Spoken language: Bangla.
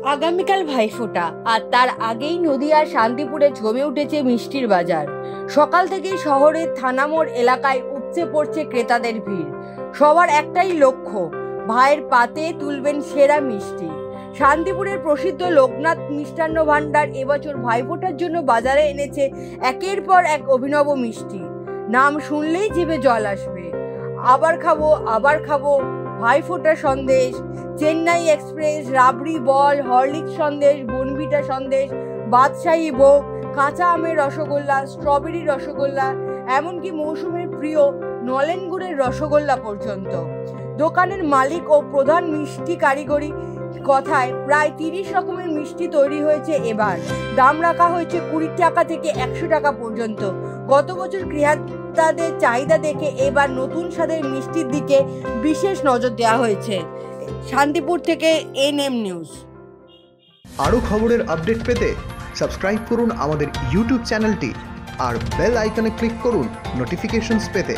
আগামীকাল ভাইফোঁটা, আর তার আগেই নদিয়ার শান্তিপুরে জমে উঠেছে মিষ্টির বাজার। সকাল থেকেই শহরের থানামোড় এলাকায় উপচে পড়ছে ক্রেতাদের ভিড়। সবার একটাই লক্ষ্য, ভাইয়ের পাতে তুলবেন সেরা মিষ্টি। শান্তিপুরের প্রসিদ্ধ লোকনাথ মিষ্টান্ন ভাণ্ডার এবছর ভাইফোঁটার জন্য বাজারে এনেছে একের পর এক অভিনব মিষ্টি। নাম শুনলেই জিভে জল আসবে। আবার খাবো ভাইফোঁটা সন্দেশ, চেন্নাই এক্সপ্রেস, রাবড়ি বল, হরলিক্স সন্দেশ, বনভিটা সন্দেশ, বাদশাহী ভোগ, কাঁচা আমের রসগোল্লা, স্ট্রবেরি রসগোল্লা, এমনকি মৌসুমের প্রিয় নলেন গুড়ের রসগোল্লা পর্যন্ত। দোকানের মালিক ও প্রধান মিষ্টি কারিগরি কথায় প্রায় 30 রকমের মিষ্টি তৈরি হয়েছে এবার। দাম রাখা হয়েছে 20 টাকা থেকে 100 টাকা পর্যন্ত। গত বছর ক্রেতাদের চাহিদা দেখে এবার নতুন স্বাদের মিষ্টির দিকে বিশেষ নজর দেওয়া হয়েছে। শান্তিপুর থেকে এনএম নিউজ। আরও খবরের আপডেট পেতে সাবস্ক্রাইব করুন আমাদের ইউটিউব চ্যানেলটি আর বেল আইকনে ক্লিক করুন নোটিফিকেশনস পেতে।